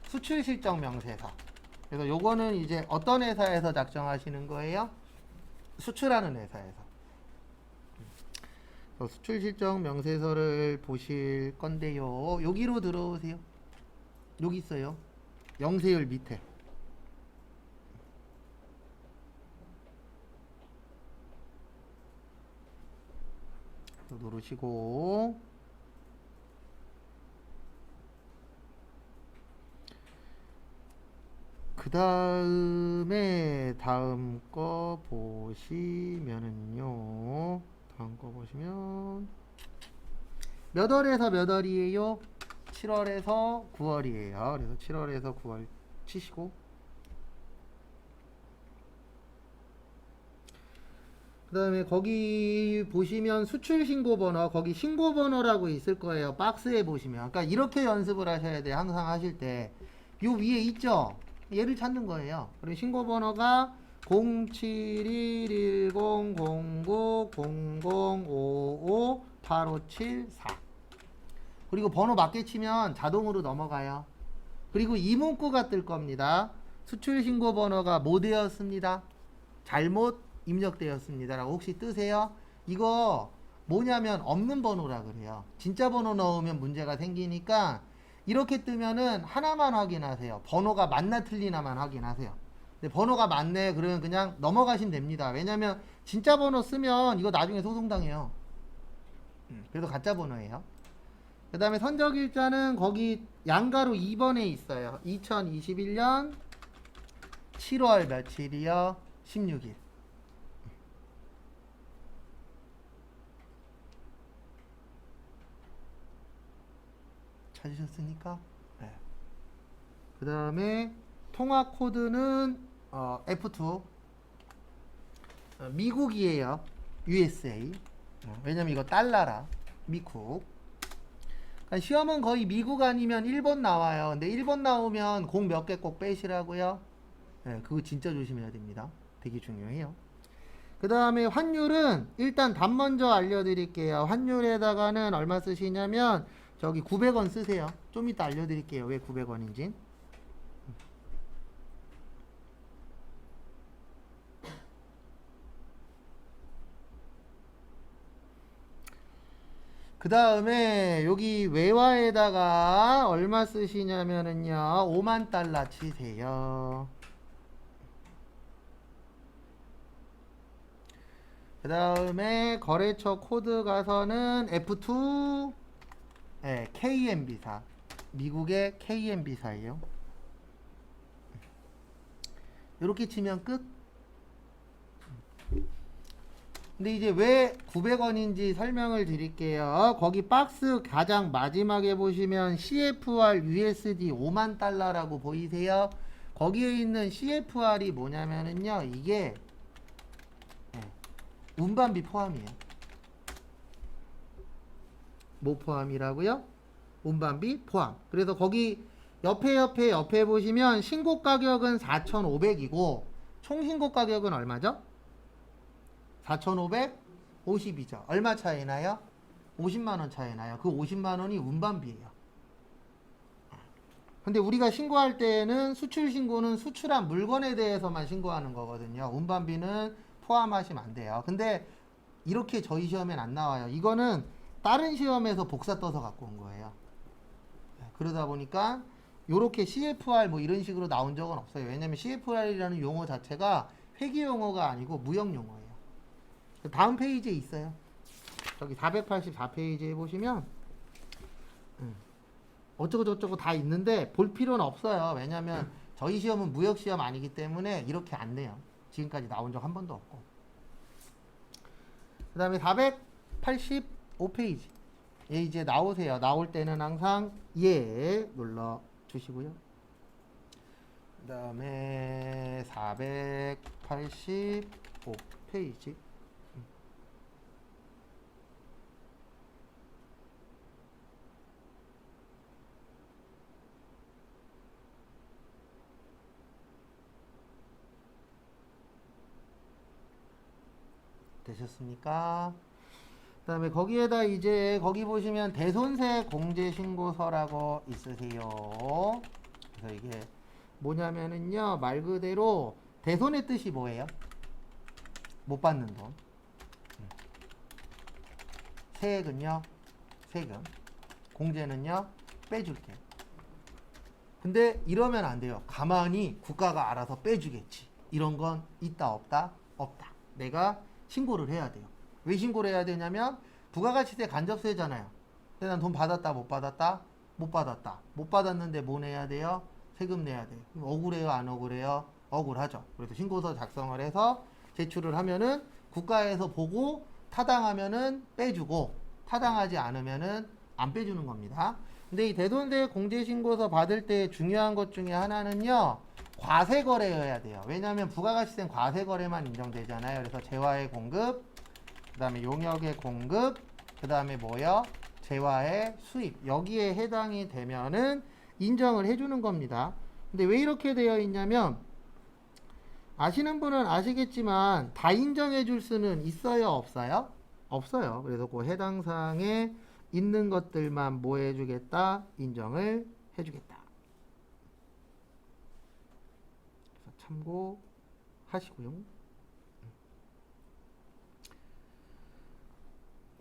수출 실적 명세서. 그래서 요거는 이제 어떤 회사에서 작성하시는 거예요? 수출하는 회사에서. 수출 실적 명세서를 보실 건데요. 여기로 들어오세요. 여기 있어요. 영세율 밑에. 누르시고 그 다음에 다음 거 보시면은요. 다음 거 보시면 몇 월에서 몇 월이에요? 7월에서 9월이에요. 그래서 7월에서 9월 치시고 그 다음에 거기 보시면 수출 신고 번호, 거기 신고 번호라고 있을 거예요. 박스에 보시면. 그러니까 이렇게 연습을 하셔야 돼요. 항상 하실 때. 요 위에 있죠? 얘를 찾는 거예요. 그리고 신고 번호가 071100000558574. 그리고 번호 맞게 치면 자동으로 넘어가요. 그리고 이 문구가 뜰 겁니다. 수출 신고 번호가 뭐 되었습니다. 잘못 입력되었습니다 라고 혹시 뜨세요? 이거 뭐냐면 없는 번호라 그래요. 진짜 번호 넣으면 문제가 생기니까 이렇게 뜨면은 하나만 확인하세요. 번호가 맞나 틀리나만 확인하세요. 근데 번호가 맞네 그러면 그냥 넘어가시면 됩니다. 왜냐면 진짜 번호 쓰면 이거 나중에 소송당해요. 그래서 가짜 번호예요. 그 다음에 선적일자는 거기 양가로 2번에 있어요. 2021년 7월 며칠이요? 16일. 찾으셨습니까? 네. 그 다음에 통화 코드는 F2. 미국이에요. USA. 왜냐면 이거 달러라. 미국. 그러니까 시험은 거의 미국 아니면 일본 나와요. 근데 일본 나오면 공 몇 개 꼭 빼시라고요. 네, 그거 진짜 조심해야 됩니다. 되게 중요해요. 그 다음에 환율은 일단 답 먼저 알려드릴게요. 환율에다가는 얼마 쓰시냐면 저기 900원 쓰세요. 좀 이따 알려드릴게요. 왜 900원인지. 그 다음에 여기 외화에다가 얼마 쓰시냐면은요 5만 달러 치세요. 그 다음에 거래처 코드 가서는 F2 네, KMB사 미국의 KMB사예요. 이렇게 치면 끝. 근데 이제 왜 900원인지 설명을 드릴게요. 거기 박스 가장 마지막에 보시면 CFR USD 5만 달러라고 보이세요? 거기에 있는 CFR이 뭐냐면은요. 이게 운반비 포함이에요. 뭐 포함이라고요? 운반비 포함. 그래서 거기 옆에 보시면 신고 가격은 4,500이고 총 신고 가격은 얼마죠? 4,550이죠. 얼마 차이 나요? 50만원 차이 나요. 그 50만원이 운반비예요. 근데 우리가 신고할 때는 수출 신고는 수출한 물건에 대해서만 신고하는 거거든요. 운반비는 포함하시면 안 돼요. 근데 이렇게 저희 시험엔 안 나와요. 이거는 다른 시험에서 복사 떠서 갖고 온 거예요. 그러다 보니까 요렇게 CFR 뭐 이런 식으로 나온 적은 없어요. 왜냐면 CFR이라는 용어 자체가 회계 용어가 아니고 무역 용어예요. 다음 페이지에 있어요. 저기 484페이지에 보시면 어쩌고 저쩌고 다 있는데 볼 필요는 없어요. 왜냐면 저희 시험은 무역 시험 아니기 때문에 이렇게 안 내요. 지금까지 나온 적 한 번도 없고. 그 다음에 485페이지 예, 이제 나오세요. 나올 때는 항상 예 눌러 주시고요. 그 다음에 485페이지 되셨습니까? 그 다음에 거기에다 이제 거기 보시면 대손세 공제신고서라고 있으세요. 그래서 이게 뭐냐면은요, 말 그대로 대손의 뜻이 뭐예요? 못 받는 돈. 세액은요, 세금. 공제는요, 빼줄게. 근데 이러면 안 돼요. 가만히 국가가 알아서 빼주겠지. 이런 건 있다 없다? 없다. 내가 신고를 해야 돼요. 왜 신고를 해야 되냐면 부가가치세 간접세잖아요. 근데 난 돈 받았다 못 받았다? 못 받았다. 못 받았는데 뭐 내야 돼요? 세금 내야 돼요. 그럼 억울해요 안 억울해요? 억울하죠. 그래서 신고서 작성을 해서 제출을 하면은 국가에서 보고 타당하면은 빼주고 타당하지 않으면은 안 빼주는 겁니다. 근데 이 대손세 공제신고서 받을 때 중요한 것 중에 하나는요, 과세거래여야 돼요. 왜냐하면 부가가치세는 과세거래만 인정되잖아요. 그래서 재화의 공급, 그 다음에 용역의 공급, 그 다음에 뭐요? 재화의 수입. 여기에 해당이 되면은 인정을 해주는 겁니다. 근데 왜 이렇게 되어 있냐면, 아시는 분은 아시겠지만 다 인정해 줄 수는 있어요 없어요? 없어요. 그래서 그 해당 사항에 있는 것들만 뭐 해주겠다? 인정을 해주겠다. 그래서 참고하시고요.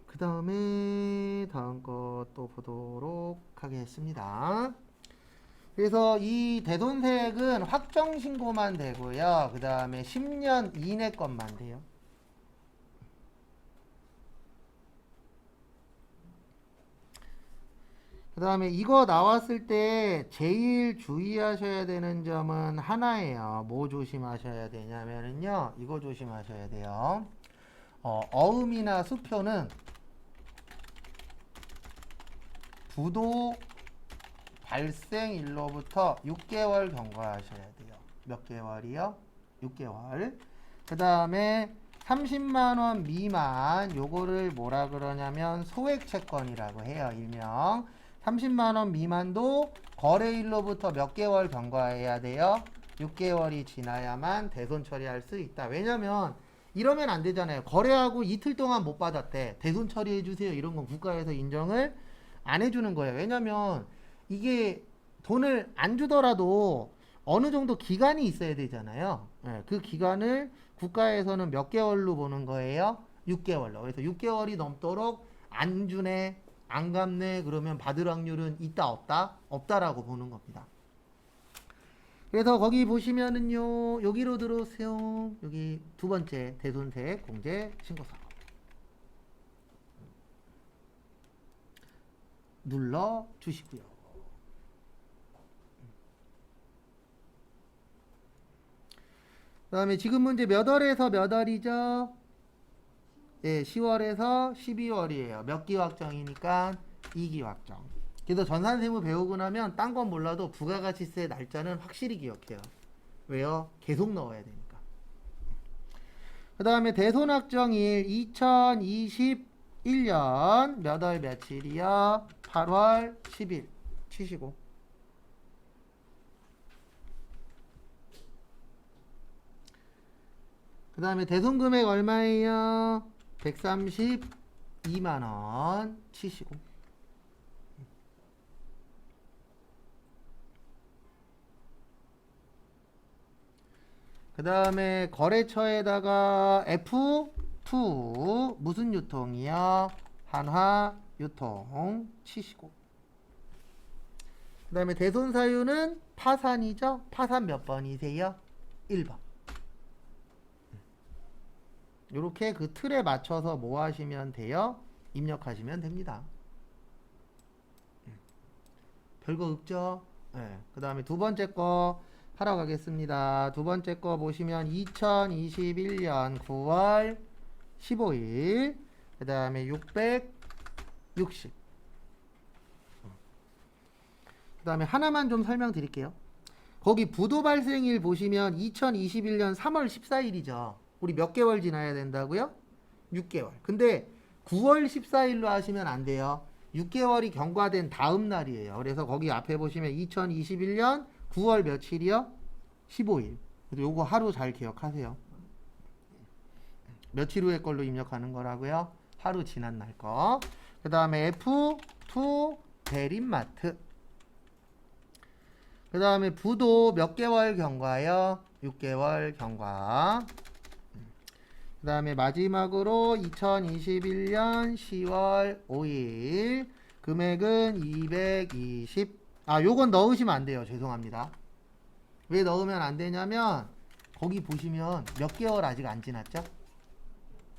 그 다음에 다음 것도 보도록 하겠습니다. 그래서 이 대손세액은 확정신고만 되고요. 그 다음에 10년 이내 것만 돼요. 그 다음에 이거 나왔을 때 제일 주의하셔야 되는 점은 하나예요. 뭐 조심하셔야 되냐면요. 이거 조심하셔야 돼요. 어음이나 수표는 부도 발생일로부터 6개월 경과하셔야 돼요. 몇 개월이요? 6개월. 그 다음에 30만원 미만 요거를 뭐라 그러냐면 소액채권이라고 해요. 일명 30만원 미만도 거래일로부터 몇 개월 경과해야 돼요? 6개월이 지나야만 대손 처리할 수 있다. 왜냐면 이러면 안 되잖아요. 거래하고 이틀 동안 못 받았대. 대손 처리해 주세요. 이런 건 국가에서 인정을 안 해주는 거예요. 왜냐면 이게 돈을 안 주더라도 어느 정도 기간이 있어야 되잖아요. 그 기간을 국가에서는 몇 개월로 보는 거예요? 6개월로. 그래서 6개월이 넘도록 안 주네, 안 갚네, 그러면 받을 확률은 있다 없다? 없다라고 보는 겁니다. 그래서 거기 보시면은요, 여기로 들어오세요. 여기 두 번째 대손세 공제 신고서 눌러 주시고요. 그 다음에 지금 문제 몇 월에서 몇 월이죠? 예, 10월에서 12월이에요. 몇 기 확정이니까 2기 확정. 그래서 전산세무 배우고 나면 딴 건 몰라도 부가가치세 날짜는 확실히 기억해요. 왜요? 계속 넣어야 되니까. 그 다음에 대손확정일 2021년 몇 월 며칠이요? 8월 10일 치시고. 그 다음에 대손금액 얼마예요? 132만원 치시고. 그 다음에 거래처에다가 F2 무슨 유통이요? 한화 유통 치시고. 그 다음에 대손사유는 파산이죠? 파산 몇 번이세요? 1번. 이렇게 그 틀에 맞춰서 뭐 하시면 돼요? 입력하시면 됩니다. 별거 없죠? 네. 그 다음에 두 번째 거 하러 가겠습니다. 두 번째 거 보시면 2021년 9월 15일 그 다음에 660. 그 다음에 하나만 좀 설명드릴게요. 거기 부도 발생일 보시면 2021년 3월 14일이죠. 우리 몇 개월 지나야 된다고요? 6개월. 근데 9월 14일로 하시면 안 돼요. 6개월이 경과된 다음 날이에요. 그래서 거기 앞에 보시면 2021년 9월 며칠이요? 15일. 요거 하루 잘 기억하세요. 며칠 후의 걸로 입력하는 거라고요? 하루 지난 날 거. 그 다음에 F2 대림마트. 그 그 다음에 부도 몇 개월 경과요? 6개월 경과. 그 다음에 마지막으로 2021년 10월 5일 금액은 220. 요건 넣으시면 안 돼요. 죄송합니다. 왜 넣으면 안 되냐면 거기 보시면 몇 개월 아직 안 지났죠?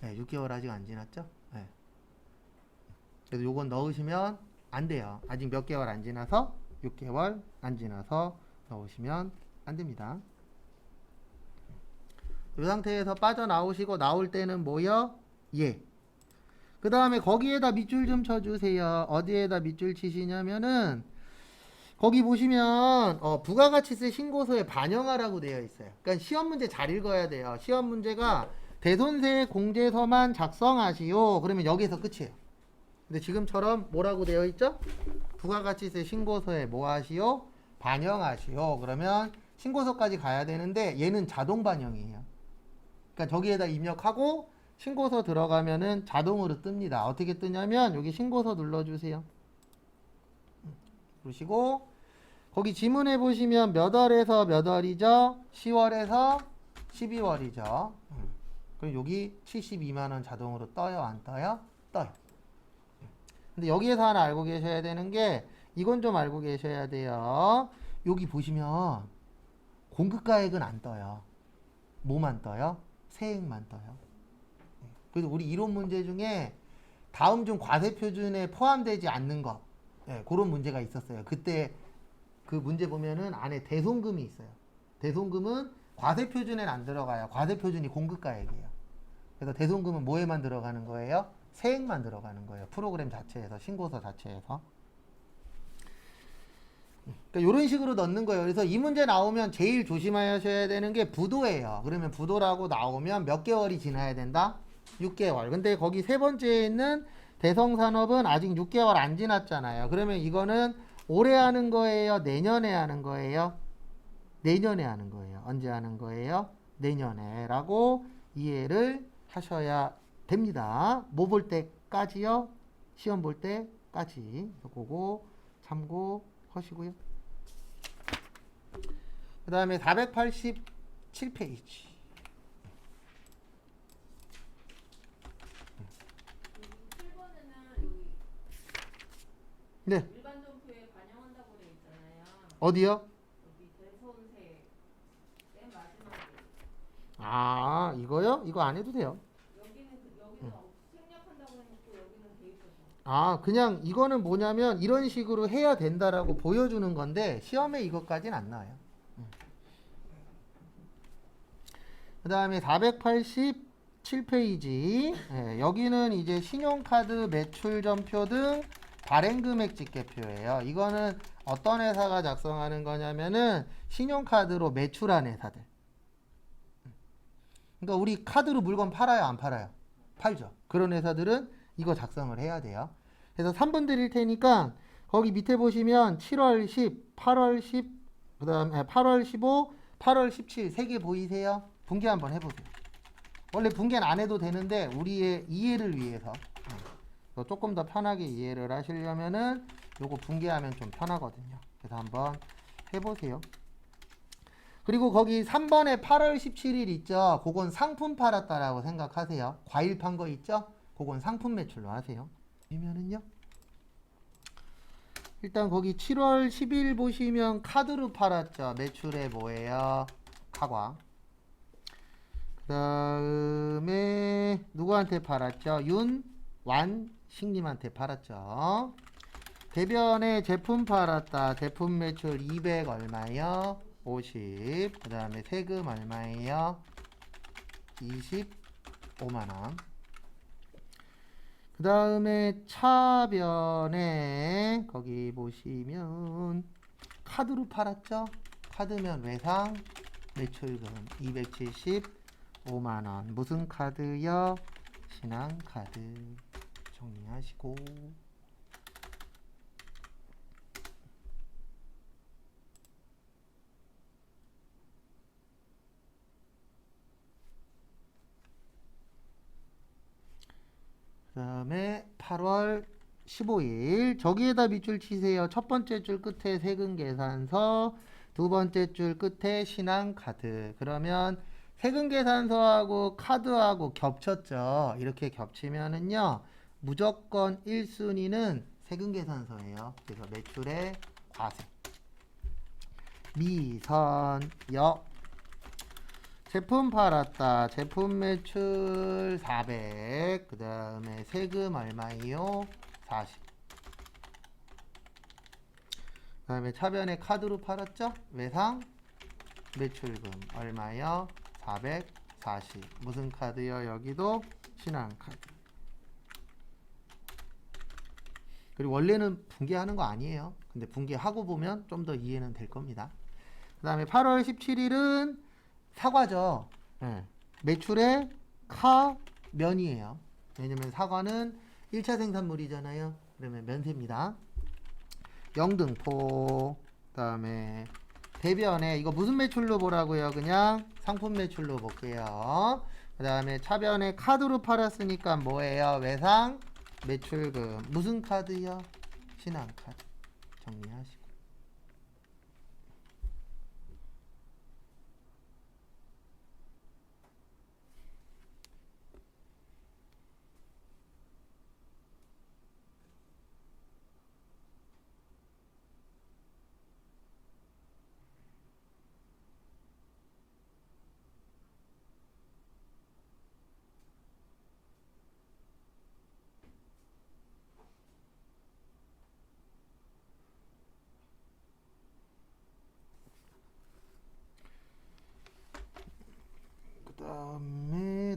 네, 6개월 아직 안 지났죠? 네. 그래서 요건 넣으시면 안 돼요. 아직 몇 개월 안 지나서 6개월 안 지나서 넣으시면 안 됩니다. 이 상태에서 빠져나오시고 나올 때는 뭐요? 예. 그 다음에 거기에다 밑줄 좀 쳐주세요. 어디에다 밑줄 치시냐면은 거기 보시면 부가가치세 신고서에 반영하라고 되어 있어요. 그러니까 시험 문제 잘 읽어야 돼요. 시험 문제가 대손세 공제서만 작성하시오. 그러면 여기서 끝이에요. 근데 지금처럼 뭐라고 되어 있죠? 부가가치세 신고서에 뭐 하시오? 반영하시오. 그러면 신고서까지 가야 되는데 얘는 자동 반영이에요. 그러니까 저기에다 입력하고 신고서 들어가면은 자동으로 뜹니다. 어떻게 뜨냐면 여기 신고서 눌러주세요. 그러시고 거기 지문에 보시면 몇 월에서 몇 월이죠? 10월에서 12월이죠. 그럼 여기 72만 원 자동으로 떠요, 안 떠요? 떠요. 근데 여기에서 하나 알고 계셔야 되는 게 이건 좀 알고 계셔야 돼요. 여기 보시면 공급가액은 안 떠요. 뭐만 떠요? 세액만 떠요. 그래서 우리 이론 문제 중에 다음 중 과세표준에 포함되지 않는 것, 그런 문제가 있었어요. 그때 그 문제 보면은 안에 대손금이 있어요. 대손금은 과세표준에는 안 들어가요. 과세표준이 공급가액이에요. 그래서 대손금은 뭐에만 들어가는 거예요? 세액만 들어가는 거예요. 프로그램 자체에서, 신고서 자체에서. 그러니까 이런 식으로 넣는 거예요. 그래서 이 문제 나오면 제일 조심하셔야 되는 게 부도예요. 그러면 부도라고 나오면 몇 개월이 지나야 된다? 6개월. 근데 거기 세 번째에 있는 대성산업은 아직 6개월 안 지났잖아요. 그러면 이거는 올해 하는 거예요? 내년에 하는 거예요? 내년에 하는 거예요. 언제 하는 거예요? 내년에 라고 이해를 하셔야 됩니다. 뭐 볼 때까지요? 시험 볼 때까지. 그거 참고하시고요. 그 다음에 487페이지. 네. 일반 점포에 반영한다고 되어 있잖아요. 어디요? 여기 대손세 맨 마지막에. 이거요? 이거 안 해도 돼요. 여기는 생략한다고 해놓고 여기는 돼 있어서. 그냥 이거는 뭐냐면 이런 식으로 해야 된다라고 보여주는 건데 시험에 이것까지는 안 나와요. 그 다음에 487페이지. 여기는 이제 신용카드 매출점표 등 발행금액 집계표예요. 이거는 어떤 회사가 작성하는 거냐면은 신용카드로 매출한 회사들. 그러니까 우리 카드로 물건 팔아요, 안 팔아요? 팔죠. 그런 회사들은 이거 작성을 해야 돼요. 그래서 3분 드릴 테니까 거기 밑에 보시면 7월 10, 8월 10, 그 다음에 8월 15, 8월 17 세 개 보이세요? 분개 한번 해보세요. 원래 분개는 안 해도 되는데 우리의 이해를 위해서 조금 더 편하게 이해를 하시려면은 요거 분개하면 좀 편하거든요. 그래서 한번 해보세요. 그리고 거기 3번에 8월 17일 있죠? 그건 상품 팔았다라고 생각하세요. 과일 판 거 있죠? 그건 상품 매출로 하세요. 그러면은요. 일단 거기 7월 10일 보시면 카드로 팔았죠. 매출에 뭐예요? 카과. 그 다음에 누구한테 팔았죠? 윤완식님한테 팔았죠. 대변에 제품 팔았다. 제품 매출 200 얼마요? 50. 그 다음에 세금 얼마예요? 25만원. 그 다음에 차변에 거기 보시면 카드로 팔았죠? 카드면 외상 매출금 275만원. 무슨 카드요? 신한카드. 정리하시고 그 다음에 8월 15일 저기에다 밑줄 치세요. 첫 번째 줄 끝에 세금 계산서 두 번째 줄 끝에 신한카드. 그러면 세금계산서하고 카드하고 겹쳤죠. 이렇게 겹치면은요, 무조건 1순위는 세금계산서예요. 그래서 매출의 과세. 미선역. 제품 팔았다. 제품 매출 400. 그 다음에 세금 얼마예요? 40. 그 다음에 차변에 카드로 팔았죠? 외상 매출금 얼마요? 440. 무슨 카드요? 여기도 신한카드. 그리고 원래는 분개하는 거 아니에요. 근데 분개하고 보면 좀 더 이해는 될 겁니다. 그 다음에 8월 17일은 사과죠. 네. 매출의 카면이에요. 왜냐면 사과는 1차 생산물이잖아요. 그러면 면세입니다. 영등포. 그 다음에 대변에 이거 무슨 매출로 보라고요? 그냥 상품 매출로 볼게요. 그 다음에 차변에 카드로 팔았으니까 뭐예요? 외상 매출금. 무슨 카드요? 신한카드. 정리하시고.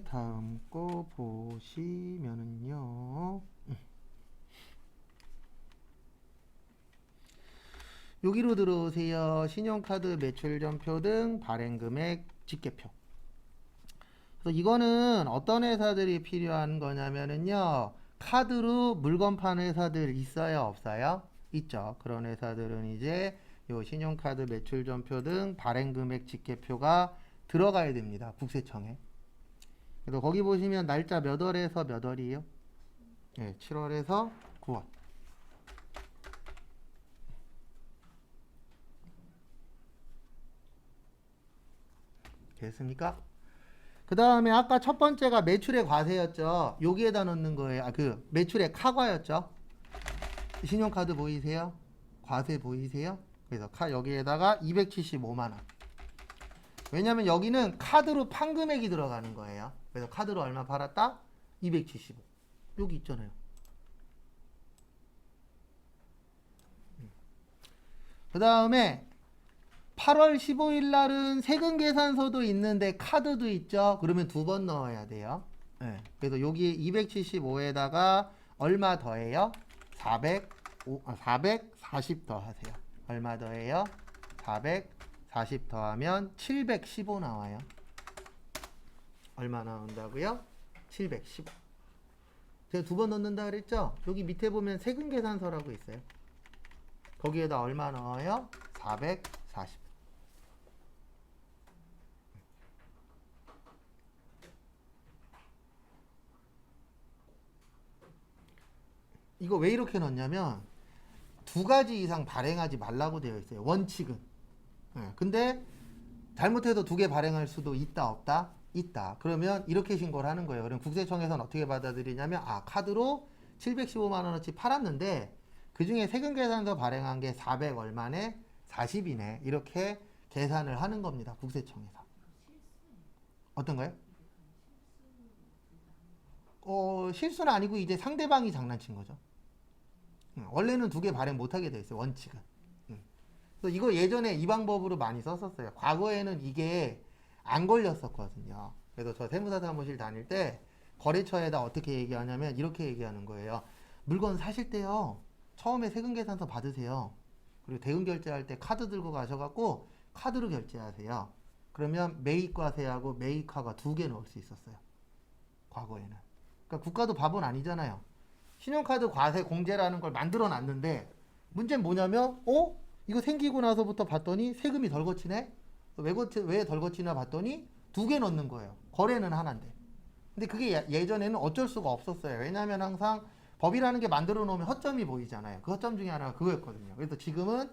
다음 거 보시면은요. 여기로 들어오세요. 신용카드 매출전표 등 발행금액 집계표. 그래서 이거는 어떤 회사들이 필요한 거냐면은요. 카드로 물건 파는 회사들 있어요, 없어요? 있죠. 그런 회사들은 이제 요 신용카드 매출전표 등 발행금액 집계표가 들어가야 됩니다. 국세청에. 그래서 거기 보시면 날짜 몇 월에서 몇 월이에요? 네, 7월에서 9월. 됐습니까? 그 다음에 아까 첫 번째가 매출의 과세였죠. 여기에다 넣는 거예요. 그 매출의 카과였죠. 신용카드 보이세요? 과세 보이세요? 그래서 여기에다가 275만 원. 왜냐면 여기는 카드로 판 금액이 들어가는 거예요. 그래서 카드로 얼마 팔았다? 275. 여기 있잖아요. 그 다음에 8월 15일 날은 세금 계산서도 있는데 카드도 있죠. 그러면 두 번 넣어야 돼요. 네. 그래서 여기 275에다가 얼마 더해요? 440 더하세요. 얼마 더해요? 440 더하면 715 나와요. 얼마 나온다고요? 715. 제가 두 번 넣는다 그랬죠? 여기 밑에 보면 세금 계산서라고 있어요. 거기에다 얼마 넣어요? 440. 이거 왜 이렇게 넣냐면 두 가지 이상 발행하지 말라고 되어 있어요. 원칙은. 네, 근데 잘못해서 두 개 발행할 수도 있다 없다? 있다. 그러면 이렇게 신고를 하는 거예요. 그럼 국세청에서는 어떻게 받아들이냐면 카드로 715만 원어치 팔았는데 그중에 세금계산서 발행한 게 400 얼마네? 40이네. 이렇게 계산을 하는 겁니다. 국세청에서. 어떤 거요? 실수는 아니고 이제 상대방이 장난친 거죠. 원래는 두 개 발행 못하게 돼 있어요. 원칙은. 그래서 이거 예전에 이 방법으로 많이 썼었어요. 과거에는 이게 안 걸렸었거든요. 그래서 저 세무사 사무실 다닐 때 거래처에다 어떻게 얘기하냐면 이렇게 얘기하는 거예요. 물건 사실 때요. 처음에 세금계산서 받으세요. 그리고 대금 결제할 때 카드 들고 가셔갖고 카드로 결제하세요. 그러면 매입과세하고 매입카가 두 개 넣을 수 있었어요. 과거에는. 그러니까 국가도 바보는 아니잖아요. 신용카드 과세 공제라는 걸 만들어 놨는데 문제는 뭐냐면 이거 생기고 나서부터 봤더니 세금이 덜 거치네? 왜 덜 거치나 봤더니 두 개 넣는 거예요. 거래는 하나인데. 근데 그게 예전에는 어쩔 수가 없었어요. 왜냐하면 항상 법이라는 게 만들어 놓으면 허점이 보이잖아요. 그 허점 중에 하나가 그거였거든요. 그래서 지금은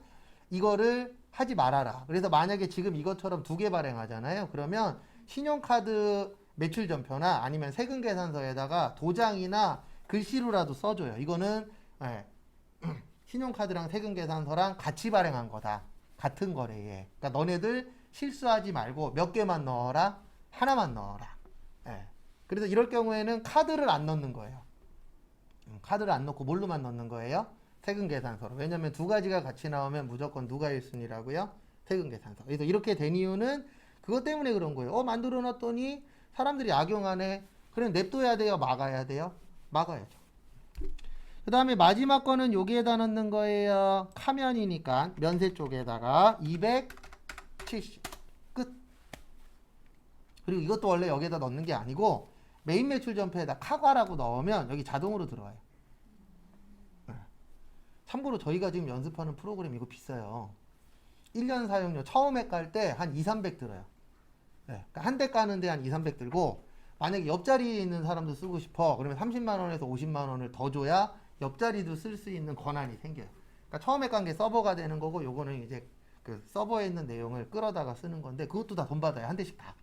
이거를 하지 말아라. 그래서 만약에 지금 이것처럼 2개 발행하잖아요. 그러면 신용카드 매출 전표나 아니면 세금 계산서에다가 도장이나 글씨로라도 써줘요. 이거는 예, 신용카드랑 세금 계산서랑 같이 발행한 거다. 같은 거래에. 그러니까 너네들 실수하지 말고 몇 개만 넣어라. 하나만 넣어라. 예. 그래서 이럴 경우에는 카드를 안 넣는 거예요. 카드를 안 넣고 뭘로만 넣는 거예요? 세금 계산서로. 왜냐면 2가지가 같이 나오면 무조건 누가 1순위라고요? 세금 계산서. 그래서 이렇게 된 이유는 그것 때문에 그런 거예요. 만들어 놨더니 사람들이 악용하네. 그럼 냅둬야 돼요? 막아야 돼요? 막아야죠. 그 다음에 마지막 거는 여기에다 넣는 거예요. 카면이니까 면세 쪽에다가 270 끝. 그리고 이것도 원래 여기에다 넣는 게 아니고 메인 매출 전표에다 카과라고 넣으면 여기 자동으로 들어와요. 참고로 저희가 지금 연습하는 프로그램 이거 비싸요. 1년 사용료 처음에 깔 때 한 2, 300 들어요. 네, 그러니까 한 대 까는데 한 2, 300 들고 만약에 옆자리에 있는 사람도 쓰고 싶어 그러면 30만 원에서 50만 원을 더 줘야 옆자리도 쓸 수 있는 권한이 생겨요. 그러니까 처음에 깐 게 서버가 되는 거고 요거는 이제 그 서버에 있는 내용을 끌어다가 쓰는 건데 그것도 다 돈 받아요. 한 대씩 다.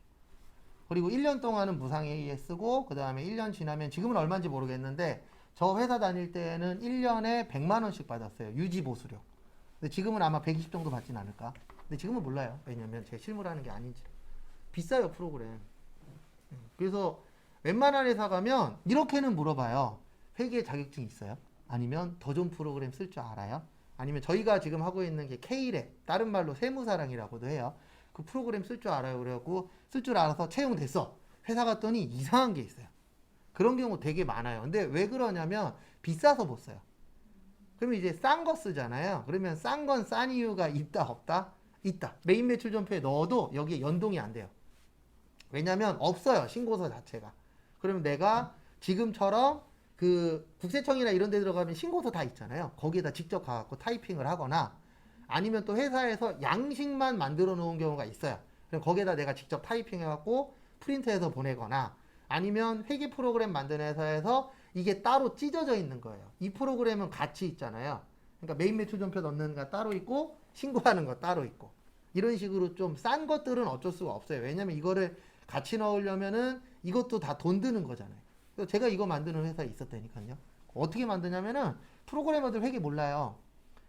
그리고 1년 동안은 무상에 의해 쓰고 그 다음에 1년 지나면 지금은 얼마인지 모르겠는데 저 회사 다닐 때는 1년에 100만 원씩 받았어요. 유지 보수료. 근데 지금은 아마 120 정도 받진 않을까? 근데 지금은 몰라요. 왜냐면 제 실무라는 게 아닌지. 비싸요, 프로그램. 그래서 웬만한 회사 가면 이렇게는 물어봐요. 회계 자격증 있어요? 아니면 더 좋은 프로그램 쓸 줄 알아요? 아니면 저희가 지금 하고 있는 게 K랩, 다른 말로 세무사랑이라고도 해요. 그 프로그램 쓸 줄 알아요. 그래갖고 쓸 줄 알아서 채용됐어. 회사 갔더니 이상한 게 있어요. 그런 경우 되게 많아요. 근데 왜 그러냐면 비싸서 못 써요. 그러면 이제 싼 거 쓰잖아요. 그러면 싼 건 싼 이유가 있다 없다? 있다. 메인 매출 전표에 넣어도 여기에 연동이 안 돼요. 왜냐면 없어요. 신고서 자체가. 그러면 내가 지금처럼 그 국세청이나 이런 데 들어가면 신고서 다 있잖아요. 거기에다 직접 가갖고 타이핑을 하거나 아니면 또 회사에서 양식만 만들어 놓은 경우가 있어요. 그럼 거기에다 내가 직접 타이핑해갖고 프린트해서 보내거나 아니면 회계 프로그램 만드는 회사에서 이게 따로 찢어져 있는 거예요. 이 프로그램은 같이 있잖아요. 그러니까 메인 매출 전표 넣는 거 따로 있고 신고하는 거 따로 있고 이런 식으로 좀 싼 것들은 어쩔 수가 없어요. 왜냐면 이거를 같이 넣으려면은 이것도 다 돈 드는 거잖아요. 그래서 제가 이거 만드는 회사에 있었다니까요. 어떻게 만드냐면은 프로그래머들 회계 몰라요.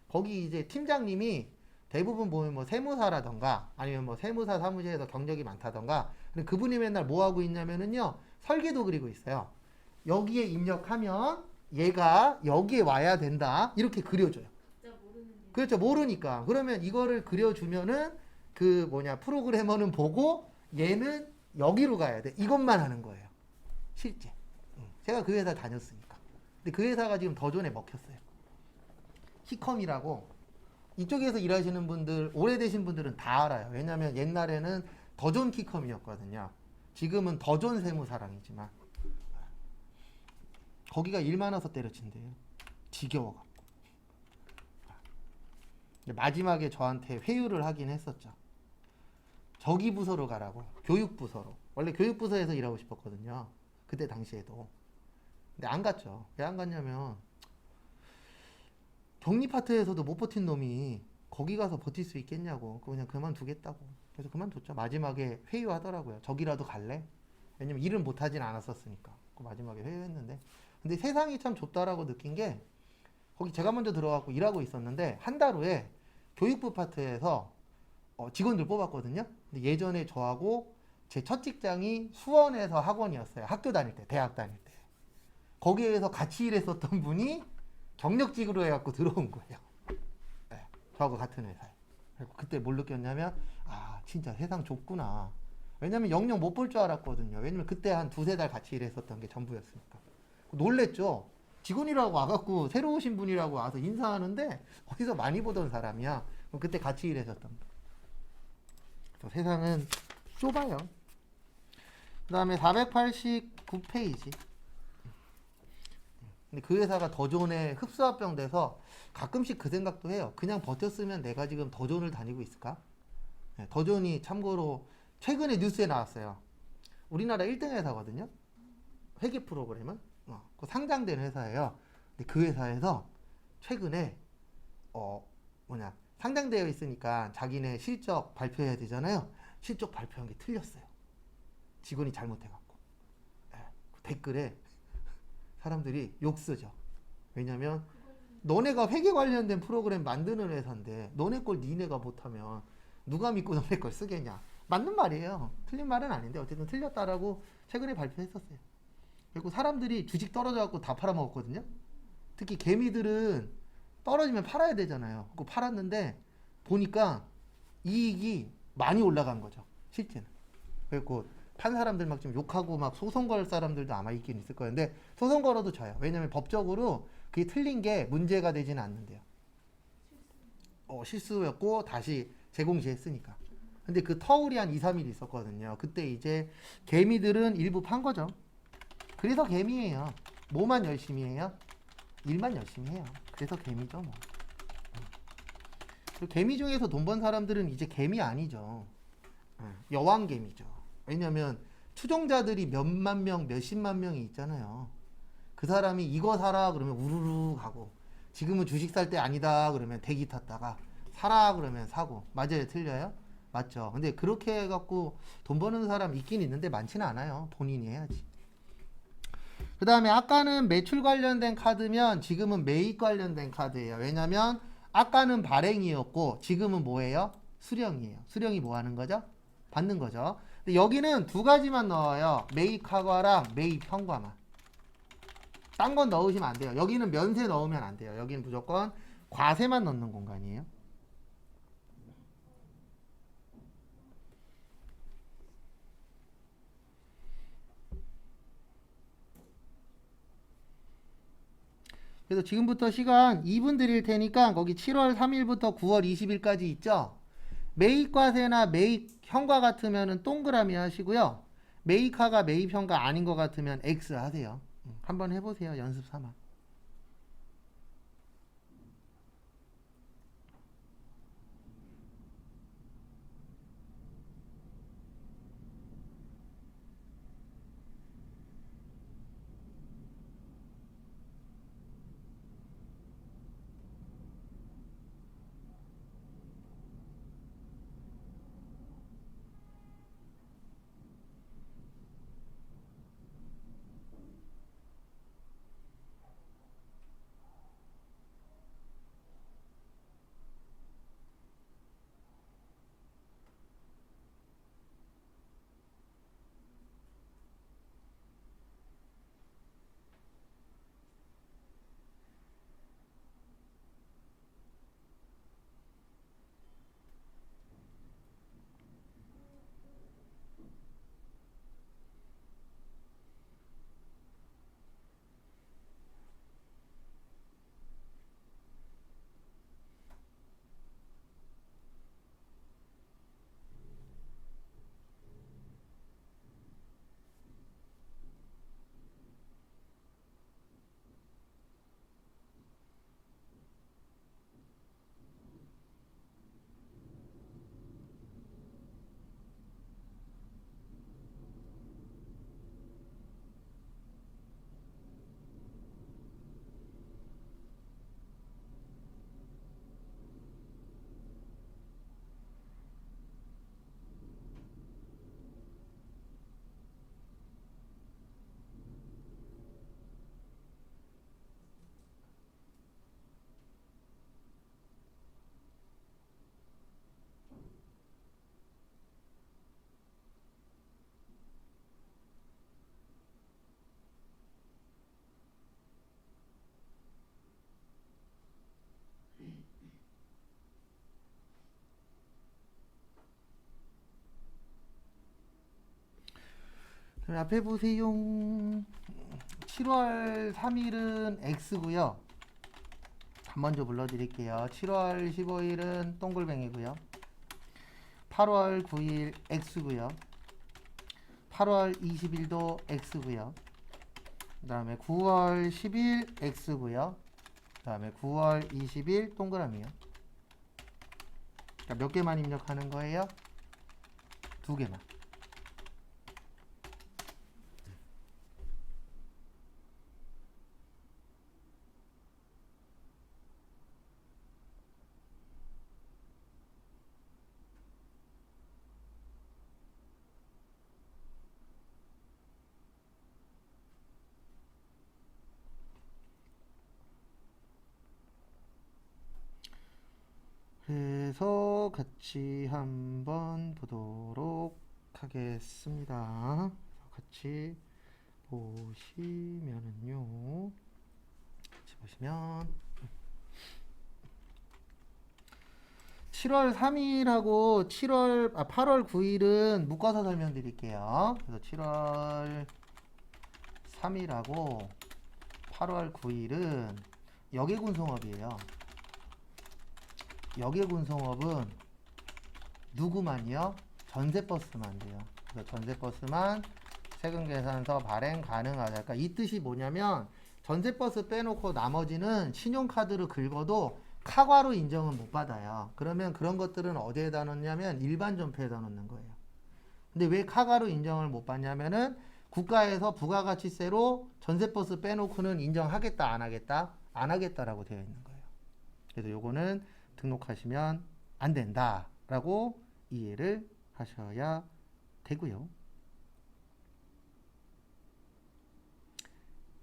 거기 이제 팀장님이 대부분 보면 뭐 세무사라던가 아니면 뭐 세무사 사무실에서 경력이 많다던가 근데 그분이 맨날 뭐 하고 있냐면은요 설계도 그리고 있어요. 여기에 입력하면 얘가 여기에 와야 된다 이렇게 그려줘요. 진짜 모르는 게 그렇죠. 모르니까 그러면 이거를 그려주면은 그 뭐냐 프로그래머는 보고 얘는 여기로 가야 돼 이것만 하는 거예요. 실제 제가 그 회사 다녔으니까. 근데 그 회사가 지금 더존에 먹혔어요. 히컴이라고 이쪽에서 일하시는 분들 오래되신 분들은 다 알아요. 왜냐하면 옛날에는 더존 키컴이었거든요. 지금은 더존 세무사랑이지만 거기가 일 많아서 때려친대요. 지겨워갖고. 마지막에 저한테 회유를 하긴 했었죠. 저기 부서로 가라고. 교육부서로. 원래 교육부서에서 일하고 싶었거든요. 그때 당시에도. 근데 안 갔죠. 왜 안 갔냐면 격리파트에서도 못 버틴 놈이 거기 가서 버틸 수 있겠냐고. 그냥 그만두겠다고. 그래서 그만뒀죠. 마지막에 회유하더라고요. 저기라도 갈래? 왜냐면 일은 못하진 않았었으니까. 그 마지막에 회유했는데. 근데 세상이 참 좁다라고 느낀 게 거기 제가 먼저 들어가고 일하고 있었는데 한 달 후에 교육부 파트에서 직원들 뽑았거든요. 근데 예전에 저하고 제 첫 직장이 수원에서 학원이었어요. 학교 다닐 때, 대학 다닐 때. 거기에서 같이 일했었던 분이 경력직으로 해갖고 들어온 거예요. 네, 저하고 같은 회사에. 그때 뭘 느꼈냐면 아 진짜 세상 좁구나. 왜냐면 영영 못 볼 줄 알았거든요. 왜냐면 그때 한 2-3달 같이 일했었던 게 전부였으니까. 놀랬죠. 직원이라고 와갖고 새로 오신 분이라고 와서 인사하는데 어디서 많이 보던 사람이야. 그때 같이 일했었던 분. 그래서 세상은 좁아요. 그 다음에 489페이지. 근데 그 회사가 더존에 흡수합병 돼서 가끔씩 그 생각도 해요. 그냥 버텼으면 내가 지금 더존을 다니고 있을까? 네, 더존이 참고로 최근에 뉴스에 나왔어요. 우리나라 1등 회사거든요. 회계 프로그램은 그 상장된 회사예요. 근데 그 회사에서 최근에 상장되어 있으니까 자기네 실적 발표해야 되잖아요. 실적 발표한 게 틀렸어요. 직원이 잘못해갖고. 예, 그 댓글에 사람들이 욕 쓰죠. 왜냐면 너네가 회계 관련된 프로그램 만드는 회사인데 너네 걸 니네가 못하면 누가 믿고 너네 걸 쓰겠냐. 맞는 말이에요. 틀린 말은 아닌데 어쨌든 틀렸다라고 최근에 발표했었어요. 그리고 사람들이 주식 떨어져갖고 다 팔아먹었거든요. 특히 개미들은 떨어지면 팔아야 되잖아요. 그거 팔았는데 보니까 이익이 많이 올라간 거죠. 실제는. 그리고 판 사람들 막 좀 욕하고 막 소송 걸 사람들도 아마 있긴 있을 거예요. 근데 소송 걸어도 져요. 왜냐면 법적으로 그게 틀린 게 문제가 되지는 않는데요. 실수였고 다시 재공시했으니까. 근데 그 터울이 한 2, 3일 있었거든요. 그때 이제 개미들은 일부 판 거죠. 그래서 개미예요. 뭐만 열심히 해요? 일만 열심히 해요. 그래서 개미죠 뭐. 그리고 개미 중에서 돈 번 사람들은 이제 개미 아니죠. 여왕 개미죠. 왜냐면 추종자들이 몇만 명, 몇십만 명이 있잖아요. 그 사람이 이거 사라 그러면 우르르 가고, 지금은 주식 살 때 아니다 그러면 대기 탔다가 사라 그러면 사고. 맞아요? 틀려요? 맞죠. 근데 그렇게 해갖고 돈 버는 사람 있긴 있는데 많지는 않아요. 본인이 해야지. 그 다음에 아까는 매출 관련된 카드면 지금은 매입 관련된 카드예요. 왜냐면 아까는 발행이었고 지금은 뭐예요? 수령이에요. 수령이 뭐 하는 거죠? 받는 거죠. 근데 여기는 두 가지만 넣어요. 매입 카과랑 매입 현과만. 딴 건 넣으시면 안 돼요. 여기는 면세 넣으면 안 돼요. 여기는 무조건 과세만 넣는 공간이에요. 그래서 지금부터 시간 2분 드릴 테니까 거기 7월 3일부터 9월 20일까지 있죠? 매입과세나 매입현과 같으면 동그라미 하시고요. 매입카가 매입현가 아닌 것 같으면 X 하세요. 한번 해보세요. 연습 삼아. 그럼 앞에 보세요. 7월 3일은 X고요. 먼저 불러드릴게요. 7월 15일은 동글뱅이고요. 8월 9일 X고요. 8월 20일도 X고요. 그 다음에 9월 10일 X고요. 그 다음에 9월 20일 동그라미요. 그러니까 몇 개만 입력하는 거예요? 두 개만. 그래서 같이 한번 보도록 하겠습니다. 같이 보시면은요. 같이 보시면 7월 3일하고 8월 9일은 묶어서 설명드릴게요. 그래서 7월 3일하고 8월 9일은 역외군송업이에요. 역외군송업은 누구만요? 전세버스만 돼요. 그래서 전세버스만 세금계산서 발행 가능하다. 그러니까 이 뜻이 뭐냐면 전세버스 빼놓고 나머지는 신용카드로 긁어도 카과로 인정은 못 받아요. 그러면 그런 것들은 어디에다 넣냐면 일반 전표에다 넣는 거예요. 근데 왜 카과로 인정을 못 받냐면은 국가에서 부가가치세로 전세버스 빼놓고는 인정하겠다 안 하겠다? 안 하겠다라고 되어 있는 거예요. 그래서 요거는 등록하시면 안 된다라고 이해를 하셔야 되고요.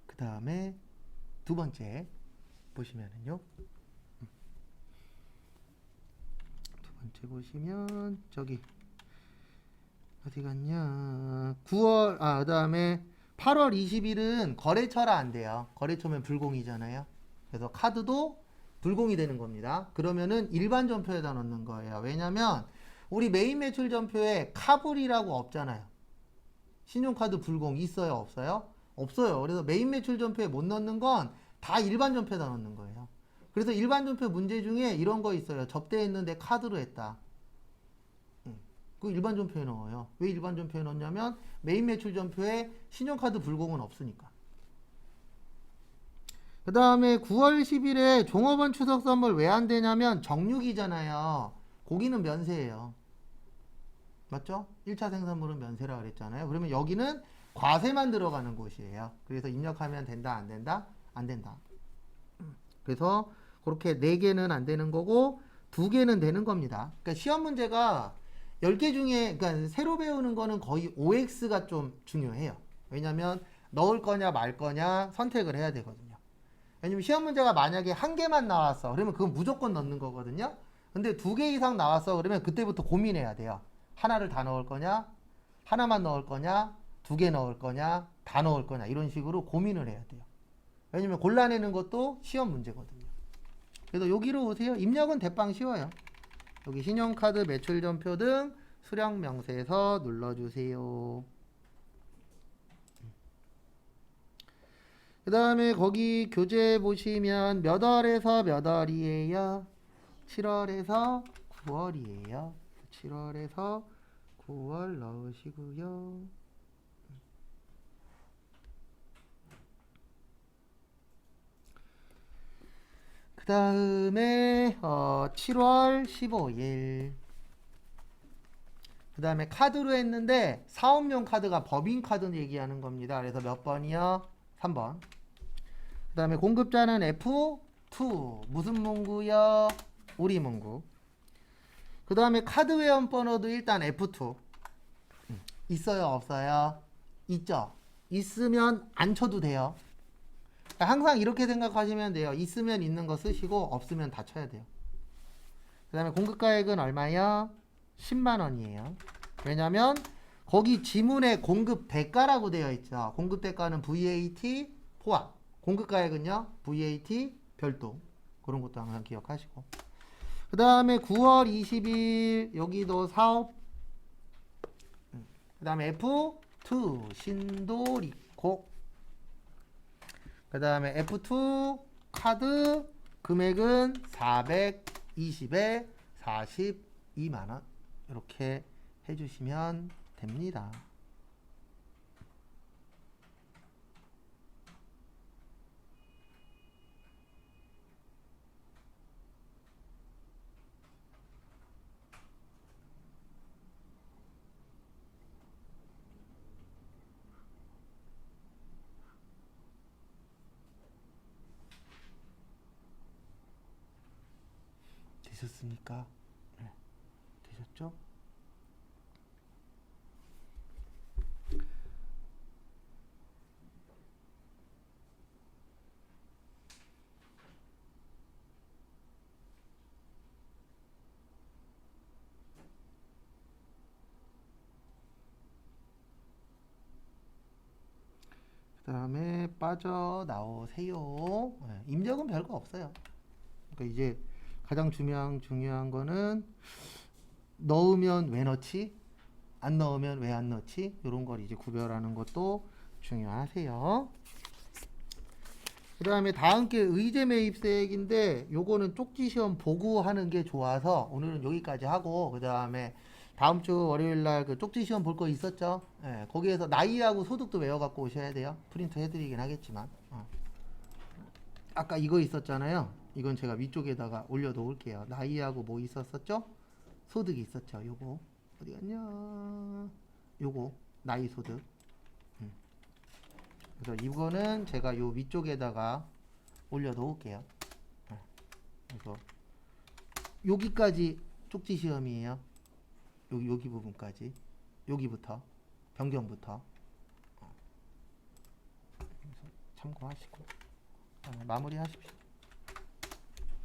그 다음에 두 번째 보시면은요. 두 번째 보시면 저기 어디 갔냐? 9월 그다음에 8월 20일은 거래처라 안 돼요. 거래처면 불공이잖아요. 그래서 카드도 불공이 되는 겁니다. 그러면은 일반 전표에다 넣는 거예요. 왜냐면 우리 메인 매출 전표에 카불이라고 없잖아요. 신용카드 불공 있어요, 없어요? 없어요. 그래서 메인 매출 전표에 못 넣는 건 다 일반 전표에다 넣는 거예요. 그래서 일반 전표 문제 중에 이런 거 있어요. 접대했는데 카드로 했다. 그 일반 전표에 넣어요. 왜 일반 전표에 넣냐면 메인 매출 전표에 신용카드 불공은 없으니까. 그 다음에 9월 10일에 종업원 추석 선물 왜 안 되냐면 정육이잖아요. 고기는 면세예요. 맞죠? 1차 생산물은 면세라 그랬잖아요. 그러면 여기는 과세만 들어가는 곳이에요. 그래서 입력하면 된다, 안 된다? 안 된다. 그래서 그렇게 4개는 안 되는 거고 2개는 되는 겁니다. 그러니까 시험 문제가 10개 중에 그러니까 새로 배우는 거는 거의 OX가 좀 중요해요. 왜냐면 넣을 거냐 말 거냐 선택을 해야 되거든요. 왜냐면 시험 문제가 만약에 1개만 나왔어. 그러면 그건 무조건 넣는 거거든요. 근데 2개 이상 나왔어. 그러면 그때부터 고민해야 돼요. 하나를 다 넣을 거냐? 하나만 넣을 거냐? 2개 넣을 거냐? 다 넣을 거냐? 이런 식으로 고민을 해야 돼요. 왜냐면 골라내는 것도 시험 문제거든요. 그래서 여기로 오세요. 입력은 대빵 쉬워요. 여기 신용카드 매출전표 등 수령 명세서 눌러주세요. 그 다음에 거기 교재 보시면 몇 월에서 몇 월이에요? 7월에서 9월이에요. 7월에서 9월 넣으시고요. 그 다음에 7월 15일. 그 다음에 카드로 했는데 사업용 카드가 법인 카드 얘기하는 겁니다. 그래서 몇 번이요? 3번. 그 다음에 공급자는 F2. 무슨 문구요? 우리 문구. 그 다음에 카드 회원 번호도 일단 F2. 있어요? 없어요? 있죠? 있으면 안 쳐도 돼요. 항상 이렇게 생각하시면 돼요. 있으면 있는 거 쓰시고 없으면 다 쳐야 돼요. 그 다음에 공급가액은 얼마요? 10만 원이에요. 왜냐면 거기 지문에 공급 대가라고 되어 있죠. 공급 대가는 VAT 포함. 공급가액은요? VAT 별도. 그런 것도 항상 기억하시고. 그 다음에 9월 20일 여기도 사업. 그 다음에 F2 신도리코. 그 다음에 F2 카드 금액은 420에 42만원 이렇게 해주시면 됩니다. 되셨습니까? 네. 되셨죠? 그다음에 빠져나오세요. 네, 입력은 별거 없어요. 그러니까 이제 가장 중요한 거는 넣으면 왜 넣지? 안 넣으면 왜 안 넣지? 이런 걸 이제 구별하는 것도 중요하세요. 그 다음에 다음 게 의제 매입세액인데 요거는 쪽지 시험 보고 하는 게 좋아서 오늘은 여기까지 하고 그 다음에 다음 주 월요일 날 그 쪽지 시험 볼 거 있었죠? 예, 거기에서 나이하고 소득도 외워 갖고 오셔야 돼요. 프린트 해드리긴 하겠지만 아까 이거 있었잖아요. 이건 제가 위쪽에다가 올려 놓을게요. 나이하고 뭐 있었었죠? 소득이 있었죠. 요거 어디 갔냐? 요거 나이 소득. 그래서 이거는 제가 요 위쪽에다가 올려 놓을게요. 그래서 여기까지 쪽지 시험이에요. 여기 부분까지 여기부터 변경부터 그래서 참고하시고 마무리 하십시오.